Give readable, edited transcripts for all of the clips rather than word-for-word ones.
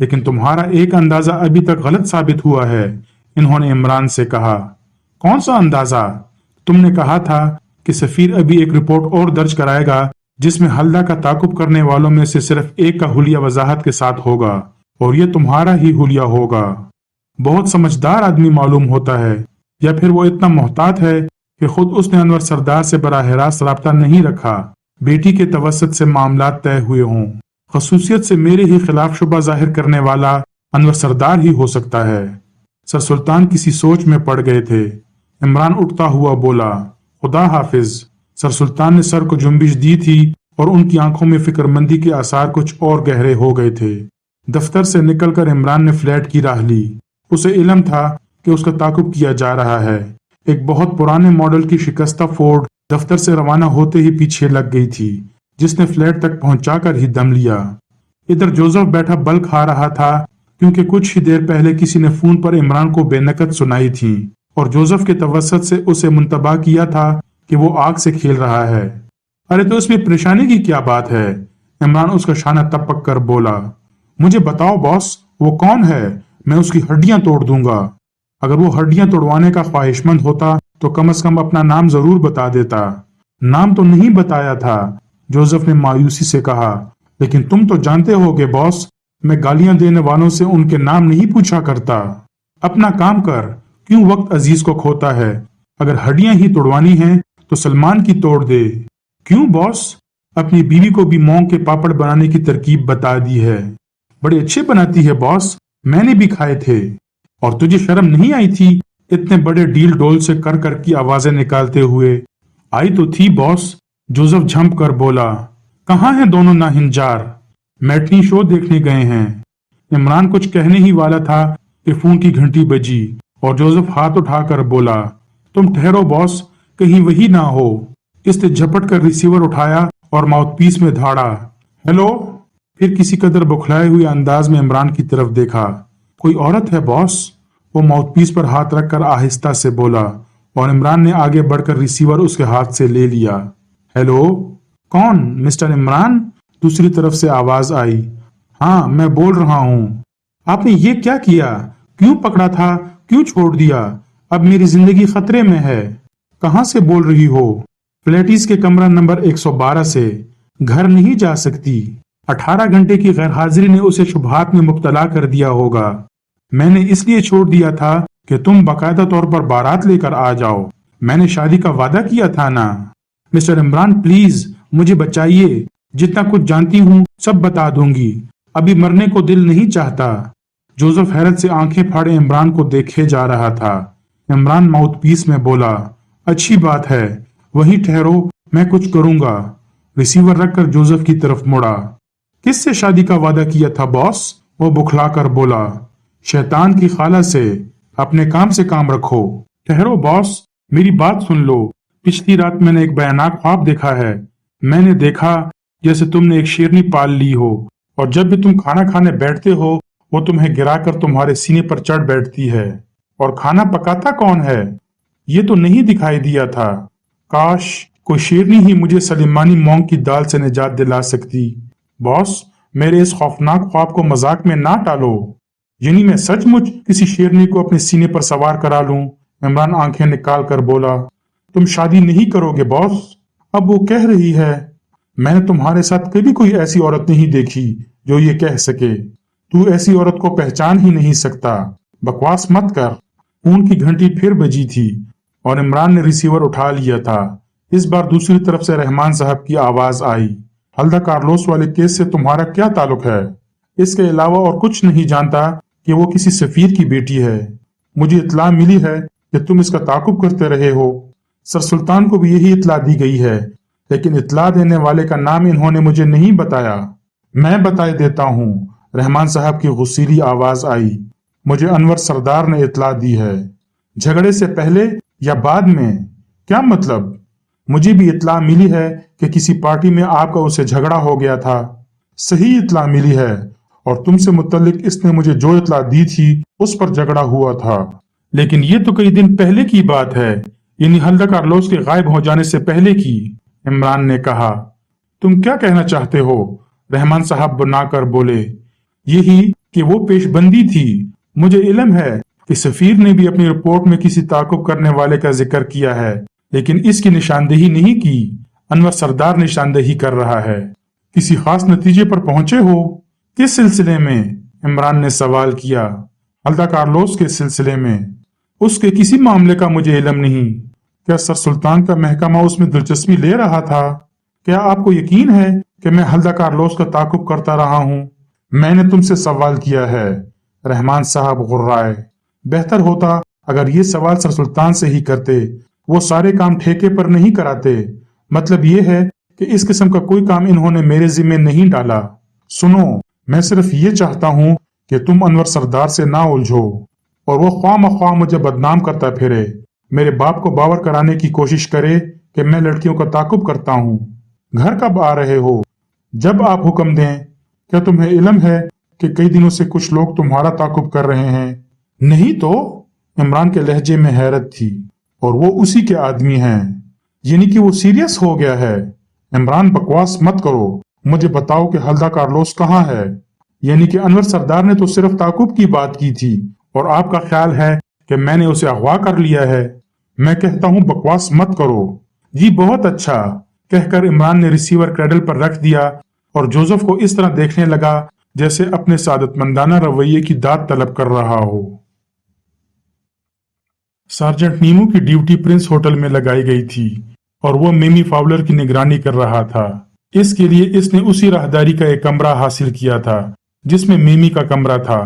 لیکن تمہارا ایک اندازہ ابھی تک غلط ثابت ہوا ہے، انہوں نے عمران سے کہا۔ کون سا اندازہ؟ تم نے کہا تھا کہ سفیر ابھی ایک رپورٹ اور درج کرائے گا جس میں حلدہ کا تعاقب کرنے والوں میں سے صرف ایک کا حلیہ وضاحت کے ساتھ ہوگا، اور یہ تمہارا ہی حلیہ ہوگا۔ بہت سمجھدار آدمی معلوم ہوتا ہے، یا پھر وہ اتنا محتاط ہے کہ خود اس نے انور سردار سے براہ راست رابطہ نہیں رکھا، بیٹی کے توسط سے معاملات طے ہوئے ہوں۔ خصوصیت سے میرے ہی خلاف شبہ ظاہر کرنے والا انور سردار ہی ہو سکتا ہے۔ سر سلطان کسی سوچ میں پڑ گئے تھے۔ عمران اٹھتا ہوا بولا، خدا حافظ۔ سر سلطان نے سر کو جنبش دی تھی اور ان کی آنکھوں میں فکر مندی کے آثار کچھ اور گہرے ہو گئے تھے۔ دفتر سے نکل کر عمران نے فلیٹ کی راہ لی۔ اسے علم تھا کہ اس کا تعاقب کیا جا رہا ہے۔ ایک بہت پرانے ماڈل کی شکستہ فورڈ دفتر سے روانہ ہوتے ہی پیچھے لگ گئی تھی، جس نے فلیٹ تک پہنچا کر ہی دم لیا۔ ادھر جوزف بیٹھا بل کھا رہا تھا، کیونکہ کچھ ہی دیر پہلے کسی نے فون پر عمران کو بے نکت سنائی تھی اور جوزف کے توسط سے اسے منتبہ کیا تھا کہ وہ آگ سے کھیل رہا ہے۔ ارے تو اس میں پریشانی کی کیا بات ہے؟ عمران اس کا شانہ تپک کر بولا۔ مجھے بتاؤ باس، وہ کون ہے؟ میں اس کی ہڈیاں توڑ دوں گا۔ اگر وہ ہڈیاں توڑوانے کا خواہش مند ہوتا تو کم از کم اپنا نام ضرور بتا دیتا۔ نام تو نہیں بتایا تھا، جوزف نے مایوسی سے کہا، لیکن تم تو جانتے ہو گے باس، میں گالیاں دینے والوں سے ان کے نام نہیں پوچھا کرتا۔ اپنا کام کر، کیوں وقت عزیز کو کھوتا ہے؟ اگر ہڈیاں ہی توڑوانی ہیں تو سلمان کی توڑ دے۔ کیوں باس؟ اپنی بیوی کو بھی مونگ کے پاپڑ بنانے کی ترکیب بتا دی ہے۔ بڑے اچھے بناتی ہے باس، میں نے بھی کھائے تھے۔ اور تجھے شرم نہیں آئی تھی اتنے بڑے ڈیل ڈول سے کر کر کی آوازیں نکالتے ہوئے؟ آئی تو تھی باس، جوزف جھمپ کر بولا۔ کہاں ہیں دونوں ناہنجار؟ میٹنی شو دیکھنے گئے ہیں۔ عمران کچھ کہنے ہی والا تھا کہ فون کی گھنٹی بجی اور جوزف ہاتھ اٹھا کر بولا، تم ٹھہرو باس، کہیں وہی نہ ہو۔ اس نے جھپٹ کر ریسیور اٹھایا اور ماؤتھ پیس میں دھاڑا۔ ہیلو؟ پھر کسی قدر بکھلائے ہوئے انداز میں عمران کی طرف دیکھا۔ کوئی عورت ہے باس؟ وہ ماؤتھ پیس پر ہاتھ رکھ کر آہستہ سے بولا اور عمران نے آگے بڑھ کر ریسیور اس کے ہاتھ سے لے لیا۔ ہیلو؟ کون؟ مسٹر عمران؟ دوسری طرف سے آواز آئی۔ ہاں، میں بول رہا ہوں۔ آپ نے یہ کیا کیا؟ کیوں پکڑا تھا؟ کیوں چھوڑ دیا؟ اب میری زندگی خطرے میں ہے۔ کہاں سے بول رہی ہو؟ فلیٹیز کے کمرہ نمبر 112 سے۔ گھر نہیں جا سکتی؟ 18 گھنٹے کی غیر حاضری نے اسے شبہات میں مبتلا کر دیا ہوگا۔ میں نے اس لیے چھوڑ دیا تھا کہ تم باقاعدہ طور پر بارات لے کر آ جاؤ۔ میں نے شادی کا وعدہ کیا تھا نا۔ مسٹر عمران پلیز مجھے بچائیے، جتنا کچھ جانتی ہوں سب بتا دوں گی، ابھی مرنے کو دل نہیں چاہتا۔ جوزف حیرت سے آنکھیں پھاڑے عمران کو دیکھے جا رہا تھا۔ عمران ماؤتھ پیس میں بولا، اچھی بات ہے، وہیں ٹھہرو، میں کچھ کروں گا۔ ریسیور رکھ کر جوزف کی طرف مڑا۔ کس سے شادی کا وعدہ کیا تھا باس؟ وہ بکھلا کر بولا، شیطان کی خالہ سے۔ اپنے کام سے کام رکھو۔ ٹھہرو باس، میری بات سن لو۔ پچھلی رات میں نے ایک بیاناک خواب دیکھا ہے۔ میں نے دیکھا جیسے تم نے ایک شیرنی پال لی ہو، اور جب بھی تم کھانا کھانے بیٹھتے ہو وہ تمہیں گرا کر تمہارے سینے پر چڑھ بیٹھتی ہے۔ اور کھانا پکاتا کون ہے؟ یہ تو نہیں دکھائی دیا تھا۔ کاش کوئی شیرنی ہی مجھے سلیمانی مونگ کی دال سے نجات دلا سکتی۔ باس، میرے اس خوفناک خواب کو مذاق میں نہ ٹالو۔ یعنی میں سچ مچ کسی شیرنی کو اپنے سینے پر سوار کرا لوں؟ عمران آنکھیں نکال کر بولا، تم شادی نہیں کرو گے باس؟ اب وہ کہہ رہی ہے، میں نے تمہارے ساتھ کبھی کوئی ایسی عورت نہیں دیکھی جو یہ کہہ سکے۔ تو ایسی عورت کو پہچان ہی نہیں سکتا۔ بکواس مت کر۔ فون کی گھنٹی پھر بجی تھی اور عمران نے ریسیور اٹھا لیا تھا۔ اس بار دوسری طرف سے رحمان صاحب کی آواز آئی، ہلدہ کارلوس والے کیس سے تمہارا کیا تعلق ہے؟ اس کے علاوہ اور کچھ نہیں جانتا کہ وہ کسی سفیر کی بیٹی ہے۔ مجھے اطلاع ملی ہے کہ تم اس کا تعاقب کرتے رہے ہو۔ سر سلطان کو بھی یہی اطلاع دی گئی ہے، لیکن اطلاع دینے والے کا نام انہوں نے مجھے نہیں بتایا۔ میں بتائے دیتا ہوں، رحمان صاحب کی غصیلی آواز آئی، مجھے انور سردار نے اطلاع دی ہے۔ جھگڑے سے پہلے یا بعد میں؟ کیا مطلب؟ مجھے بھی اطلاع ملی ہے کہ کسی پارٹی میں آپ کا اسے جھگڑا ہو گیا تھا۔ صحیح اطلاع ملی ہے، اور تم سے متعلق اس نے مجھے جو اطلاع دی تھی اس پر جھگڑا ہوا تھا۔ لیکن یہ تو کئی دن پہلے کی بات ہے، یعنی ہلدہ کارلوس کے غائب ہو جانے سے پہلے کی، عمران نے کہا۔ تم کیا کہنا چاہتے ہو؟ رحمان صاحب بنا کر بولے، یہی کہ وہ پیش بندی تھی۔ مجھے علم ہے کہ سفیر نے بھی اپنی رپورٹ میں کسی تعاقب کرنے والے کا ذکر کیا ہے، لیکن اس کی نشاندہی نہیں کی۔ انور سردار نشاندہی کر رہا ہے۔ کسی خاص نتیجے پر پہنچے ہو؟ کس سلسلے میں؟ عمران نے سوال کیا۔ حلدہ کارلوس کے سلسلے میں۔ اس کے کسی معاملے کا مجھے علم نہیں۔ کیا سر سلطان کا محکمہ اس میں دلچسپی لے رہا تھا؟ کیا آپ کو یقین ہے کہ میں حلدہ کارلوس کا تعاقب کرتا رہا ہوں؟ میں نے تم سے سوال کیا ہے، رحمان صاحب غرائے۔ بہتر ہوتا اگر یہ سوال سر سلطان سے ہی کرتے، وہ سارے کام ٹھیکے پر نہیں کراتے۔ مطلب یہ ہے کہ اس قسم کا کوئی کام انہوں نے میرے ذمہ نہیں ڈالا۔ سنو، میں صرف یہ چاہتا ہوں کہ تم انور سردار سے نہ الجھو اور وہ خواہ مخواہ مجھے بدنام کرتا پھرے، میرے باپ کو باور کرانے کی کوشش کرے کہ میں لڑکیوں کا تعاقب کرتا ہوں۔ گھر کب آ رہے ہو؟ جب آپ حکم دیں۔ کیا تمہیں علم ہے کہ کئی دنوں سے کچھ لوگ تمہارا تعاقب کر رہے ہیں؟ نہیں تو؟ عمران کے لہجے میں حیرت تھی۔ اور وہ اسی کے آدمی ہیں؟ یعنی کہ وہ سیریس ہو گیا ہے؟ عمران بکواس مت کرو، مجھے بتاؤ کہ حلدہ کارلوس کہاں ہے؟ یعنی کہ انور سردار نے تو صرف تعاقب کی بات کی تھی اور آپ کا خیال ہے کہ میں نے اسے اغوا کر لیا ہے؟ میں کہتا ہوں بکواس مت کرو۔ جی بہت اچھا، کہہ کر عمران نے ریسیور کریڈل پر رکھ دیا اور جوزف کو اس طرح دیکھنے لگا جیسے اپنے سعادت مندانہ رویے کی داد طلب کر رہا ہو۔ سارجنٹ نیمو کی ڈیوٹی پرنس ہوٹل میں لگائی گئی تھی اور وہ میمی فاولر کی نگرانی کر رہا تھا۔ اس کے لیے اس نے اسی راہداری کا ایک کمرہ حاصل کیا تھا جس میں میمی کا کمرہ تھا۔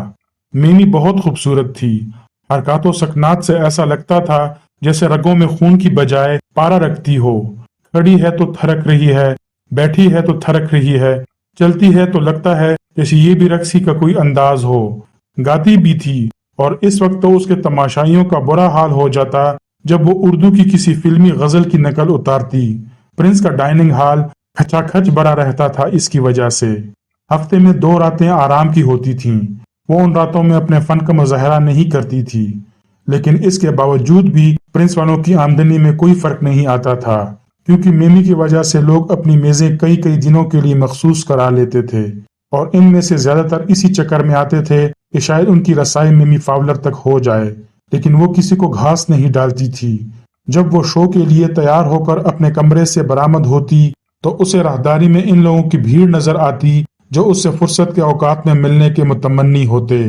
میمی بہت خوبصورت تھی، حرکات و سکنات سے ایسا لگتا تھا جیسے رگوں میں خون کی بجائے پارا رکھتی ہو۔ کھڑی ہے تو تھرک رہی ہے، بیٹھی ہے تو تھرک رہی ہے، چلتی ہے تو لگتا ہے جیسے یہ بھی رقص ہی کا کوئی انداز ہو۔ گاتی بھی تھی اور اس وقت تو اس کے تماشائیوں کا برا حال ہو جاتا جب وہ اردو کی کسی فلمی غزل کی نقل اتارتی۔ پرنس کا ڈائننگ ہال کھچا کھچ بھرا رہتا تھا اس کی وجہ سے۔ ہفتے میں 2 راتیں آرام کی ہوتی تھیں۔ وہ ان راتوں میں اپنے فن کا مظاہرہ نہیں کرتی تھی، لیکن اس کے باوجود بھی پرنس والوں کی آمدنی میں کوئی فرق نہیں آتا تھا، کیونکہ میمی کی وجہ سے لوگ اپنی میزیں کئی کئی دنوں کے لیے مخصوص کرا لیتے تھے اور ان میں سے زیادہ تر اسی چکر میں آتے تھے کہ شاید ان کی رسائی میمی فاولر تک ہو جائے، لیکن وہ کسی کو گھاس نہیں ڈالتی تھی۔ جب وہ شو کے لیے تیار ہو کر اپنے کمرے سے برآمد ہوتی تو اسے راہداری میں ان لوگوں کی بھیڑ نظر آتی جو اس سے فرصت کے اوقات میں ملنے کے متمنی ہوتے۔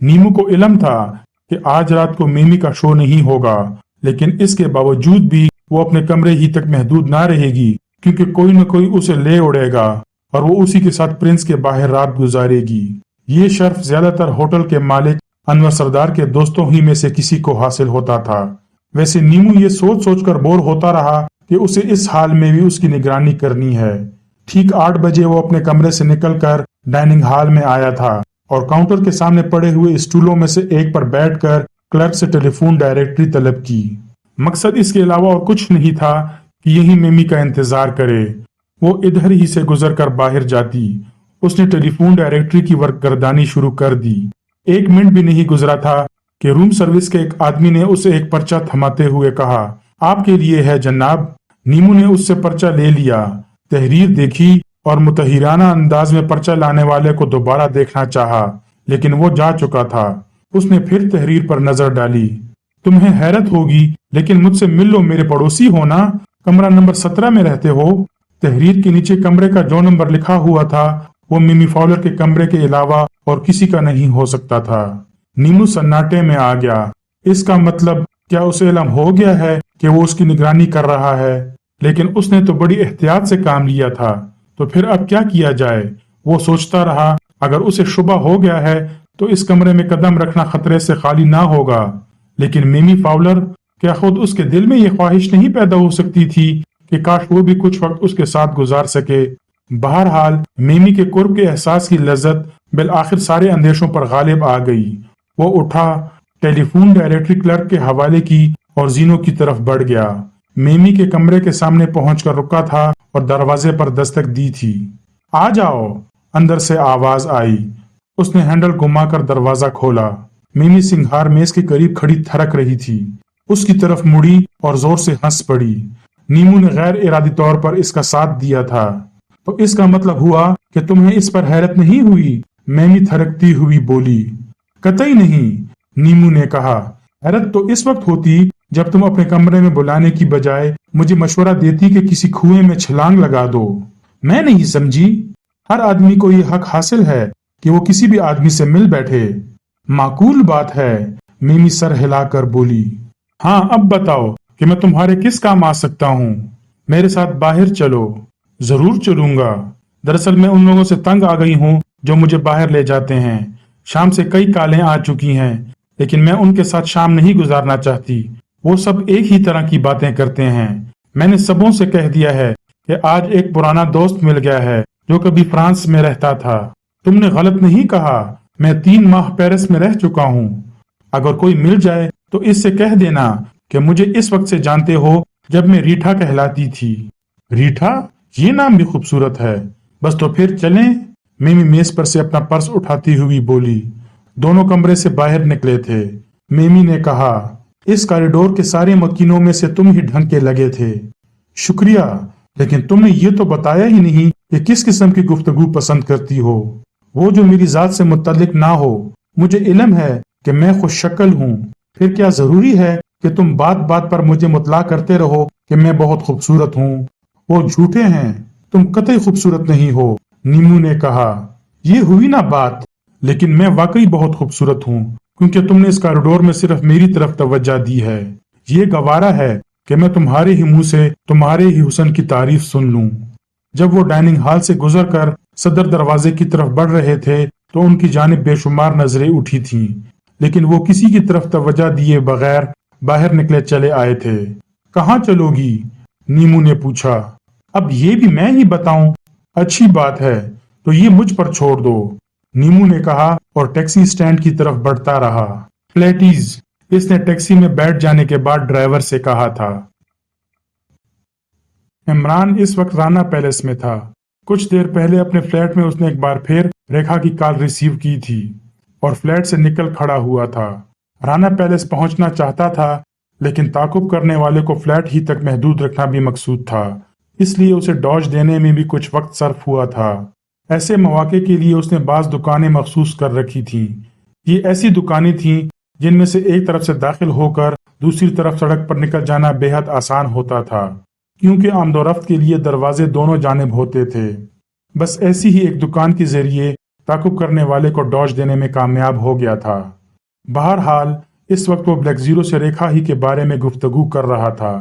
نیمو کو علم تھا کہ آج رات کو میمی کا شو نہیں ہوگا، لیکن اس کے باوجود بھی وہ اپنے کمرے ہی تک محدود نہ رہے گی، کیونکہ کوئی نہ کوئی اسے لے اڑے گا اور وہ اسی کے ساتھ پرنس کے باہر رات گزارے گی۔ یہ شرف زیادہ تر ہوٹل کے مالک انور سردار کے دوستوں ہی میں سے کسی کو حاصل ہوتا تھا۔ ویسے نیمو یہ سوچ سوچ کر بور ہوتا رہا کہ اسے اس حال میں بھی اس کی نگرانی کرنی ہے۔ ٹھیک 8 بجے وہ اپنے کمرے سے نکل کر ڈائننگ ہال میں آیا تھا اور کاؤنٹر کے سامنے پڑے ہوئے اسٹولوں میں سے ایک پر بیٹھ کر کلرک سے ٹیلی فون ڈائریکٹری طلب کی۔ مقصد اس کے علاوہ اور کچھ نہیں تھا کہ یہی میمی کا انتظار کرے۔ وہ ادھر ہی سے گزر کر باہر جاتی۔ اس نے ٹیلی فون ڈائریکٹری کی ورک گردانی شروع کر دی۔ 1 منٹ بھی نہیں گزرا تھا کہ روم سروس کے ایک آدمی نے اسے ایک پرچہ تھماتے ہوئے کہا، آپ کے لیے ہے جناب۔ نیمو نے اس سے پرچہ لے لیا، تحریر دیکھی اور متحرانہ انداز میں پرچہ لانے والے کو دوبارہ دیکھنا چاہا، لیکن وہ جا چکا تھا۔ اس نے پھر تحریر پر نظر ڈالی۔ تمہیں حیرت ہوگی لیکن مجھ سے مل لو، میرے پڑوسی ہو نا، کمرہ نمبر 17 میں رہتے ہو۔ تحریر کے نیچے کمرے کا جو نمبر لکھا ہوا تھا وہ میمی فاولر کے کمرے کے علاوہ اور کسی کا نہیں ہو سکتا تھا۔ نیمو سناٹے میں آ گیا۔ اس کا مطلب کیا اسے علم ہو گیا ہے کہ وہ اس کی نگرانی کر رہا ہے؟ لیکن اس نے تو بڑی احتیاط سے کام لیا تھا، تو پھر اب کیا کیا جائے؟ وہ سوچتا رہا، اگر اسے شبہ ہو گیا ہے تو اس کمرے میں قدم رکھنا خطرے سے خالی نہ ہوگا، لیکن میمی فاولر، کیا خود اس کے دل میں یہ خواہش نہیں پیدا ہو سکتی تھی کہ کاش وہ بھی کچھ وقت اس کے ساتھ گزار سکے؟ بہرحال میمی کے قرب کے احساس کی لذت بالآخر سارے اندیشوں پر غالب آ گئی۔ وہ اٹھا، ٹیلی فون ڈائریکٹری کلرک کے حوالے کی اور زینوں کی طرف بڑھ گیا۔ میمی کے کمرے کے سامنے پہنچ کر رکا تھا اور دروازے پر دستک دی تھی۔ آ جاؤ، اندر سے آواز آئی۔ اس نے ہینڈل گھما کر دروازہ کھولا۔ میمی سنگھار میز کے قریب کھڑی تھرک رہی تھی۔ اس کی طرف مڑی اور زور سے ہنس پڑی۔ نیمو نے غیر ارادی طور پر اس کا ساتھ دیا تھا۔ تو اس کا مطلب ہوا کہ تمہیں اس پر حیرت نہیں ہوئی؟ میمی تھرکتی ہوئی بولی۔ قطعی نہیں، نیمو نے کہا۔ حیرت تو اس وقت ہوتی جب تم اپنے کمرے میں بلانے کی بجائے مجھے مشورہ دیتی کہ کسی کنویں میں چھلانگ لگا دو۔ میں نہیں سمجھی۔ ہر آدمی کو یہ حق حاصل ہے کہ وہ کسی بھی آدمی سے مل بیٹھے۔ معقول بات ہے، میمی سر ہلا کر بولی۔ ہاں اب بتاؤ کہ میں تمہارے کس کام آ سکتا ہوں؟ میرے ساتھ باہر چلو۔ ضرور چلوں گا۔ دراصل میں ان لوگوں سے تنگ آ گئی ہوں جو مجھے باہر لے جاتے ہیں۔ شام سے کئی کالیں آ چکی ہیں، لیکن میں ان کے ساتھ شام نہیں گزارنا چاہتی۔ وہ سب ایک ہی طرح کی باتیں کرتے ہیں۔ میں نے سبوں سے کہہ دیا ہے کہ آج ایک پرانا دوست مل گیا ہے جو کبھی فرانس میں رہتا تھا۔ تم نے غلط نہیں کہا، میں 3 ماہ پیرس میں رہ چکا ہوں۔ اگر کوئی مل جائے تو اس سے کہہ دینا کہ مجھے اس وقت سے جانتے ہو جب میں ریٹھا کہلاتی تھی۔ ریٹھا؟ یہ نام بھی خوبصورت ہے۔ بس تو پھر چلیں؟ میمی میز پر سے اپنا پرس اٹھاتی ہوئی بولی۔ دونوں کمرے سے باہر نکلے تھے۔ میمی نے کہا، اس کاریڈور کے سارے مکینوں میں سے تم ہی ڈھنگ کے لگے تھے۔ شکریہ، لیکن تم نے یہ تو بتایا ہی نہیں کہ کس قسم کی گفتگو پسند کرتی ہو۔ وہ جو میری ذات سے متعلق نہ ہو۔ مجھے علم ہے کہ میں خوش شکل ہوں، پھر کیا ضروری ہے کہ تم بات بات پر مجھے مطلع کرتے رہو کہ میں بہت خوبصورت ہوں؟ وہ جھوٹے ہیں، تم قطعی خوبصورت نہیں ہو، نیمو نے کہا۔ یہ ہوئی نا بات، لیکن میں واقعی بہت خوبصورت ہوں کیونکہ تم نے اس کاریڈور میں صرف میری طرف توجہ دی ہے۔ یہ گوارا ہے کہ میں تمہارے ہی منہ سے تمہارے ہی حسن کی تعریف سن لوں۔ جب وہ ڈائننگ ہال سے گزر کر صدر دروازے کی طرف بڑھ رہے تھے تو ان کی جانب بے شمار نظریں اٹھی تھیں، لیکن وہ کسی کی طرف توجہ دیے بغیر باہر نکلے چلے آئے تھے۔ کہاں چلو گی؟ نیمو نے پوچھا۔ اب یہ بھی میں ہی بتاؤں؟ اچھی بات ہے، تو یہ مجھ پر چھوڑ دو، نیمو نے کہا اور ٹیکسی اسٹینڈ کی طرف بڑھتا رہا۔ فلیٹیز، اس نے ٹیکسی میں بیٹھ جانے کے بعد ڈرائیور سے کہا تھا۔ عمران اس وقت رانا پیلس میں تھا۔ کچھ دیر پہلے اپنے فلیٹ میں اس نے ایک بار پھر ریکھا کی کال ریسیو کی تھی اور فلیٹ سے نکل کھڑا ہوا تھا۔ رانا پیلس پہنچنا چاہتا تھا، لیکن تعاقب کرنے والے کو فلیٹ ہی تک محدود رکھنا بھی مقصود تھا، اس لیے اسے ڈاج دینے میں بھی کچھ وقت صرف ہوا تھا۔ ایسے مواقع کے لیے اس نے بعض دکانیں مخصوص کر رکھی تھیں۔ یہ ایسی دکانیں تھیں جن میں سے ایک طرف سے داخل ہو کر دوسری طرف سڑک پر نکل جانا بے حد آسان ہوتا تھا، کیونکہ آمد و رفت کے لیے دروازے دونوں جانب ہوتے تھے۔ بس ایسی ہی ایک دکان کے ذریعے تعاقب کرنے والے کو ڈاج دینے میں کامیاب ہو گیا تھا۔ بہرحال اس وقت وہ بلیک زیرو سے ریکھا ہی کے بارے میں گفتگو کر رہا تھا۔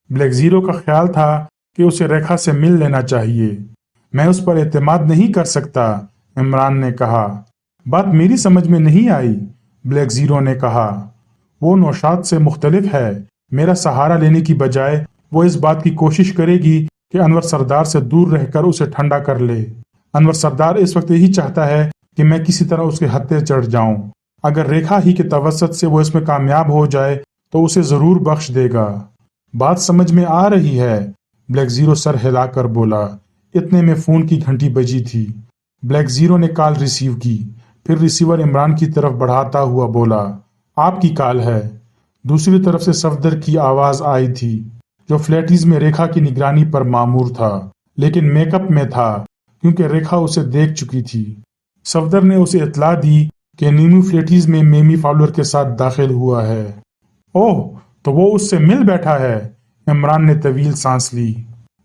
بلیک زیرو کا خیال تھا کہ اسے ریکھا سے مل لینا چاہیے۔ میں اس پر اعتماد نہیں کر سکتا، عمران نے کہا۔ بات میری سمجھ میں نہیں آئی، بلیک زیرو نے کہا۔ وہ نوشاد سے مختلف ہے۔ میرا سہارا لینے کی بجائے وہ اس بات کی کوشش کرے گی کہ انور سردار سے دور رہ کر اسے ٹھنڈا کر لے۔ انور سردار اس وقت یہی چاہتا ہے کہ میں کسی طرح اس کے ہتھے چڑھ جاؤں۔ اگر ریکھا ہی کے توسط سے وہ اس میں کامیاب ہو جائے تو اسے ضرور بخش دے گا۔ بات سمجھ میں آ رہی ہے، بلیک زیرو سر ہلا کر بولا۔ اتنے میں فون کی گھنٹی بجی تھی۔ بلیک زیرو نے کال ریسیو کی، پھر ریسیور عمران کی طرف بڑھاتا ہوا بولا، آپ کی کال ہے۔ دوسری طرف سے صفدر کی آواز آئی تھی، جو فلیٹیز میں ریکھا کی نگرانی پر مامور تھا، لیکن میک اپ میں تھا کیونکہ ریکھا اسے دیکھ چکی تھی۔ صفدر نے اسے اطلاع دی کہ نیمو فلیٹیز میں میمی فاولر کے ساتھ داخل ہوا ہے۔ اوہ، تو وہ اس سے مل بیٹھا ہے؟ عمران نے طویل سانس لی۔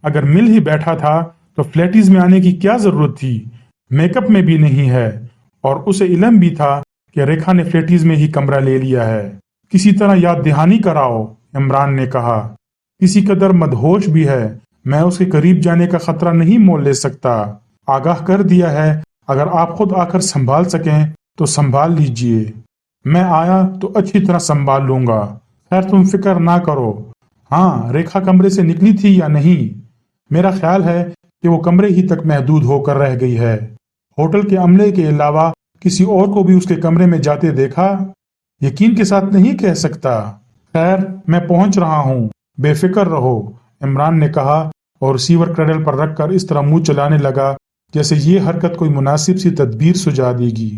اگر مل ہی بیٹھا تھا تو فلیٹیز میں آنے کی کیا ضرورت تھی؟ میک اپ میں بھی نہیں ہے، اور اسے علم بھی تھا کہ ریکھا نے فلیٹیز میں ہی کمرہ لے لیا ہے۔ کسی طرح یاد دہانی کراؤ، عمران نے کہا۔ کسی قدر مدہوش بھی ہے، میں اس کے قریب جانے کا خطرہ نہیں مول لے سکتا۔ آگاہ کر دیا ہے، اگر آپ خود آ کر سنبھال سکیں تو سنبھال لیجئے۔ میں آیا تو اچھی طرح سنبھال لوں گا۔ خیر تم فکر نہ کرو۔ ہاں، ریکھا کمرے سے نکلی تھی یا نہیں؟ میرا خیال ہے کہ وہ کمرے ہی تک محدود ہو کر رہ گئی ہے۔ ہوٹل کے عملے کے علاوہ کسی اور کو بھی اس کے کمرے میں جاتے دیکھا؟ یقین کے ساتھ نہیں کہہ سکتا۔ خیر میں پہنچ رہا ہوں، بے فکر رہو، عمران نے کہا اور ریسیور کریڈل پر رکھ کر اس طرح منہ چلانے لگا جیسے یہ حرکت کوئی مناسب سی تدبیر سجا دے گی۔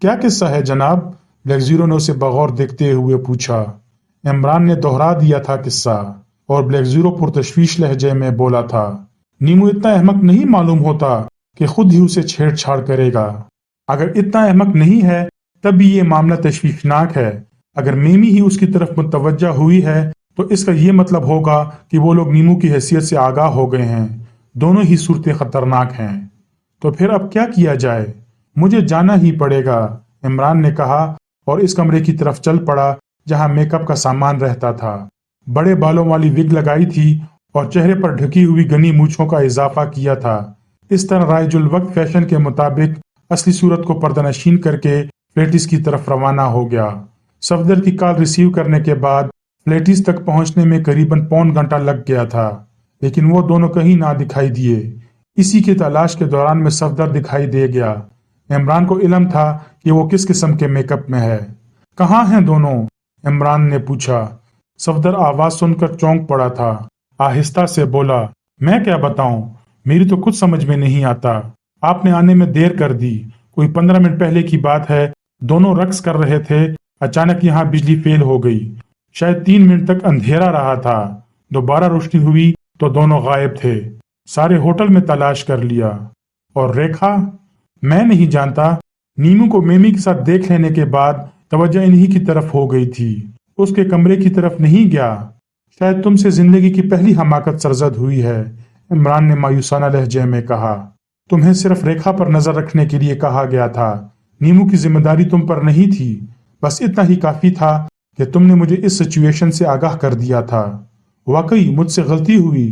کیا قصہ ہے جناب؟ بلیک زیرو نے اسے بغور دیکھتے ہوئے پوچھا۔ عمران نے دہرا دیا تھا قصہ، اور بلیک زیرو پرتشویش لہجے میں بولا تھا، نیمو اتنا احمق نہیں معلوم ہوتا کہ خود ہی اسے چھیڑ چھاڑ کرے گا۔ اگر اتنا احمق نہیں ہے تب بھی یہ معاملہ تشویشناک ہے۔ اگر میمی ہی اس کی طرف متوجہ ہوئی ہے تو اس کا یہ مطلب ہوگا کہ وہ لوگ نیمو کی حیثیت سے آگاہ ہو گئے ہیں۔ دونوں ہی صورتیں خطرناک ہیں۔ تو پھر اب کیا کیا جائے؟ مجھے جانا ہی پڑے گا، عمران نے کہا اور اس کمرے کی طرف چل پڑا جہاں میک اپ کا سامان رہتا تھا۔ بڑے بالوں والی وگ لگائی تھی اور چہرے پر ڈھکی ہوئی گھنی مونچھوں کا اضافہ کیا تھا۔ اس طرح رائج الوقت فیشن کے مطابق اصلی صورت کو پردہ نشین کر کے فلیٹس کی طرف روانہ ہو گیا۔ صفدر کی کال ریسیو کرنے کے بعد فلیٹس تک پہنچنے میں قریباً پون گھنٹہ لگ گیا تھا، لیکن وہ دونوں کہیں نہ دکھائی دیے۔ اسی کی تلاش کے دوران میں صفدر دکھائی دے گیا۔ عمران کو علم تھا کہ وہ کس قسم کے میک اپ میں ہے۔ کہاں ہیں دونوں؟ عمران نے پوچھا۔ صفدر آواز سن کر چونک پڑا تھا۔ آہستہ سے بولا، میں کیا بتاؤں، میری تو کچھ سمجھ میں نہیں آتا۔ آپ نے آنے میں دیر کر دی، کوئی 15 منٹ پہلے کی بات ہے، دونوں رقص کر رہے تھے، اچانک یہاں بجلی فیل ہو گئی، شاید 3 منٹ تک اندھیرا رہا تھا، دوبارہ روشنی ہوئی تو دونوں غائب تھے، سارے ہوٹل میں تلاش کر لیا۔ اور ریکھا؟ میں نہیں جانتا، نیمو کو میمی کے ساتھ دیکھ لینے کے بعد توجہ انہی کی طرف ہو گئی تھی، اس کے کمرے کی طرف نہیں گیا۔ شاید تم سے زندگی کی پہلی حماقت سرزد ہوئی ہے، عمران نے مایوسانہ لہجے میں کہا۔ تمہیں صرف ریکھا پر نظر رکھنے کے لیے کہا گیا تھا، نیمو کی ذمہ داری تم پر نہیں تھی، بس اتنا ہی کافی تھا کہ تم نے مجھے اس سچویشن سے آگاہ کر دیا تھا۔ واقعی مجھ سے غلطی ہوئی،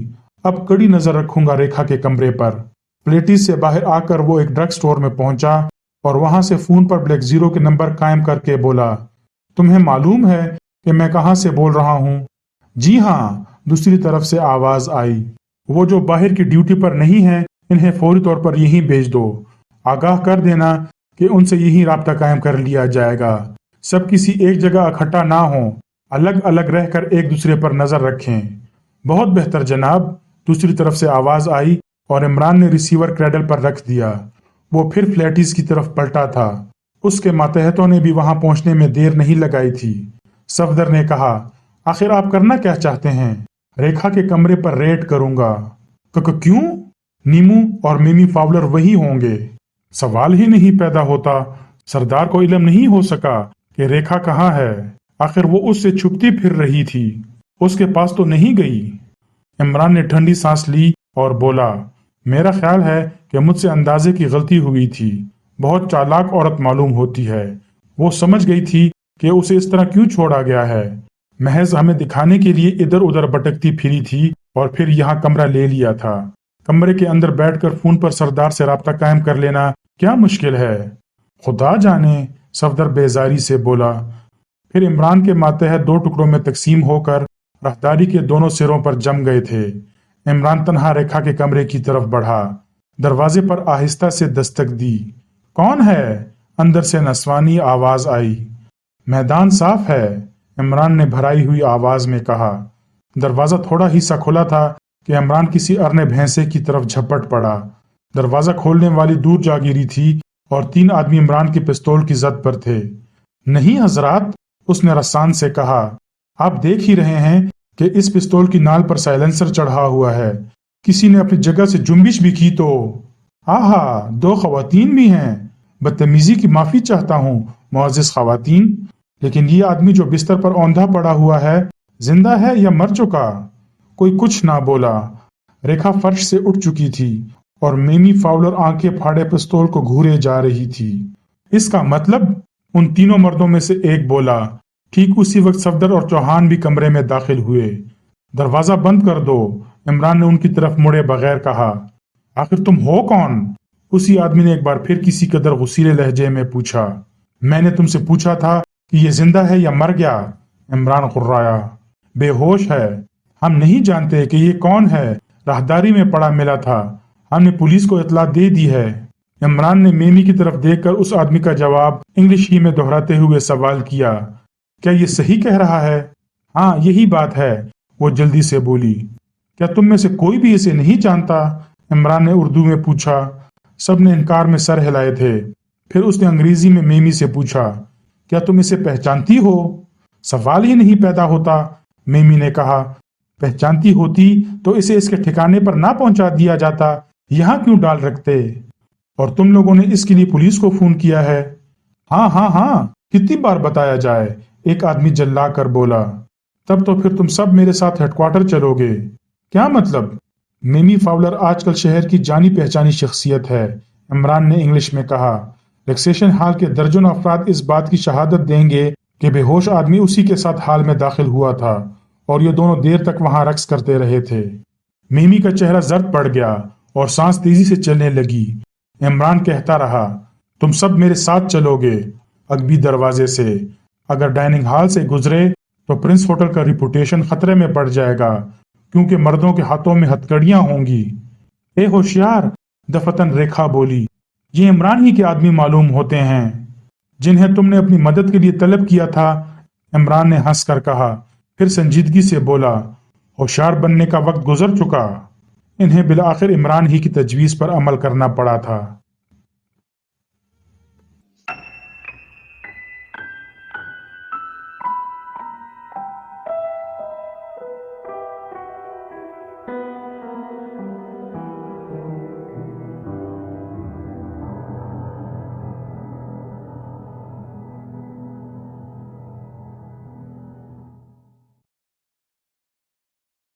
اب کڑی نظر رکھوں گا ریکھا کے کمرے پر۔ پلیٹس سے باہر آ کر وہ ایک ڈرگ سٹور میں پہنچا اور وہاں سے فون پر بلیک زیرو کے نمبر قائم کر کے بولا، تمہیں معلوم ہے کہ میں کہاں سے بول رہا ہوں؟ جی ہاں، دوسری طرف سے آواز آئی، وہ جو باہر کی ڈیوٹی پر نہیں ہیں انہیں فوری طور پر یہیں بھیج دو، آگاہ کر دینا کہ ان سے یہی رابطہ قائم کر لیا جائے گا، سب کسی ایک جگہ اکٹھا نہ ہوں، الگ الگ رہ کر ایک دوسرے پر نظر رکھیں۔ بہت بہتر جناب، دوسری طرف سے آواز آئی اور عمران نے ریسیور کریڈل پر رکھ دیا۔ وہ پھر فلیٹس کی طرف پلٹا تھا، اس کے ماتحتوں نے بھی وہاں پہنچنے میں دیر نہیں لگائی تھی۔ صفدر نے کہا، آخر آپ کرنا کیا چاہتے ہیں؟ ریکھا کے کمرے پر ریڈ کروں گا۔ کیوں؟ نیمو اور میمی فاولر وہی ہوں گے، سوال ہی نہیں پیدا ہوتا۔ سردار کو علم نہیں ہو سکا کہ ریکھا کہاں ہے، آخر وہ اس سے چھپتی پھر رہی تھی، اس کے پاس تو نہیں گئی۔ عمران نے ٹھنڈی سانس لی اور بولا، میرا خیال ہے کہ مجھ سے اندازے کی غلطی ہوئی تھی، بہت چالاک عورت معلوم ہوتی ہے، وہ سمجھ گئی تھی کہ اسے اس طرح کیوں چھوڑا گیا ہے، محض ہمیں دکھانے کے لیے ادھر ادھر بٹکتی پھری تھی اور پھر یہاں کمرہ لے لیا تھا۔ کمرے کے اندر بیٹھ کر فون پر سردار سے رابطہ قائم کر لینا کیا مشکل ہے؟ خدا جانے، صفدر بیزاری سے بولا۔ پھر عمران کے ماتحت 2 ٹکڑوں میں تقسیم ہو کر راہداری کے دونوں سروں پر جم گئے تھے۔ عمران تنہا ریکھا کے کمرے کی طرف بڑھا، دروازے پر آہستہ سے دستک دی۔ کون ہے؟ اندر سے نسوانی آواز آئی۔ میدان صاف ہے، عمران نے بھرائی ہوئی آواز میں کہا۔ دروازہ تھوڑا ہی سا کھلا تھا کہ عمران کسی ارنے بھینسے کی طرف جھپٹ پڑا۔ دروازہ کھولنے والی دور جا گری تھی اور 3 آدمی عمران کی پستول کی زد پر تھے۔ نہیں حضرات، اس نے رسان سے کہا، آپ دیکھ ہی رہے ہیں کہ اس پستول کی نال پر سائلنسر چڑھا ہوا ہے، کسی نے اپنی جگہ سے جنبش بھی کی تو۔ آہا، 2 خواتین بھی ہیں، بدتمیزی کی معافی چاہتا ہوں معزز خواتین، لیکن یہ آدمی جو بستر پر اوندھا پڑا ہوا ہے زندہ ہے یا مر چکا؟ کوئی کچھ نہ بولا۔ ریکھا فرش سے اٹھ چکی تھی اور میمی فاولر آنکھیں پھاڑے پستول کو گھورے جا رہی تھی۔ اس کا مطلب؟ ان تینوں مردوں میں سے ایک بولا۔ ٹھیک اسی وقت صفدر اور چوہان بھی کمرے میں داخل ہوئے۔ دروازہ بند کر دو، عمران نے ان کی طرف مڑے بغیر کہا۔ آخر تم ہو کون؟ اسی آدمی نے ایک بار پھر کسی قدر غصیلے لہجے میں پوچھا۔ میں نے تم سے پوچھا تھا کہ یہ زندہ ہے یا مر گیا، عمران غرایا۔ بے ہوش ہے، ہم نہیں جانتے کہ یہ کون ہے، راہداری میں پڑا ملا تھا، ہم نے پولیس کو اطلاع دے دی ہے۔ عمران نے میمی کی طرف دیکھ کر اس آدمی کا جواب انگلش ہی میں دہراتے ہوئے سوال کیا، کیا یہ صحیح کہہ رہا ہے؟ ہاں یہی بات ہے، وہ جلدی سے بولی۔ کیا تم میں سے کوئی بھی اسے نہیں جانتا؟ عمران نے اردو میں پوچھا۔ سب نے انکار میں سر ہلائے تھے۔ پھر اس نے انگریزی میں میمی سے پوچھا، کیا تم اسے پہچانتی ہو؟ سوال ہی نہیں پیدا ہوتا، میمی نے کہا۔ پہچانتی ہوتی تو اسے اس کے ٹھکانے پر نہ پہنچا دیا جاتا، یہاں کیوں ڈال رکھتے؟ اور تم لوگوں نے اس کے لیے پولیس کو فون کیا ہے؟ ہاں ہاں ہاں، کتنی بار بتایا جائے، ایک آدمی جلا کر بولا۔ تب تو پھر تم سب میرے ساتھ ہیڈ کوارٹر چلو گے؟ کیا مطلب؟ میمی فاولر آج کل شہر کی جانی پہچانی شخصیت ہے، عمران نے انگلش میں کہا۔ ریکسیشن ہال کے درجنوں افراد اس بات کی شہادت دیں گے کہ بے ہوش آدمی اسی کے ساتھ ہال میں داخل ہوا تھا اور یہ دونوں دیر تک وہاں رقص کرتے رہے تھے۔ میمی کا چہرہ زرد پڑ گیا اور سانس تیزی سے چلنے لگی۔ عمران کہتا رہا، تم سب میرے ساتھ چلو گے، اگبی دروازے سے۔ اگر ڈائننگ ہال سے گزرے تو پرنس ہوٹل کا ریپوٹیشن خطرے میں پڑ جائے گا، کیونکہ مردوں کے ہاتھوں میں ہتکڑیاں ہوں گی۔ اے ہوشیار، دفتن ریکھا بولی، یہ عمران ہی کے آدمی معلوم ہوتے ہیں جنہیں تم نے اپنی مدد کے لیے طلب کیا تھا۔ عمران نے ہنس کر کہا، پھر سنجیدگی سے بولا، ہوشیار بننے کا وقت گزر چکا۔ انہیں بالآخر عمران ہی کی تجویز پر عمل کرنا پڑا تھا۔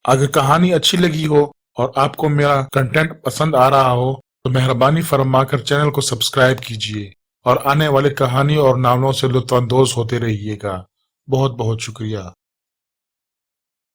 اگر کہانی اچھی لگی ہو اور آپ کو میرا کنٹینٹ پسند آ رہا ہو تو مہربانی فرما کر چینل کو سبسکرائب کیجیے اور آنے والے کہانی اور ناولوں سے لطف اندوز ہوتے رہیے گا۔ بہت بہت شکریہ۔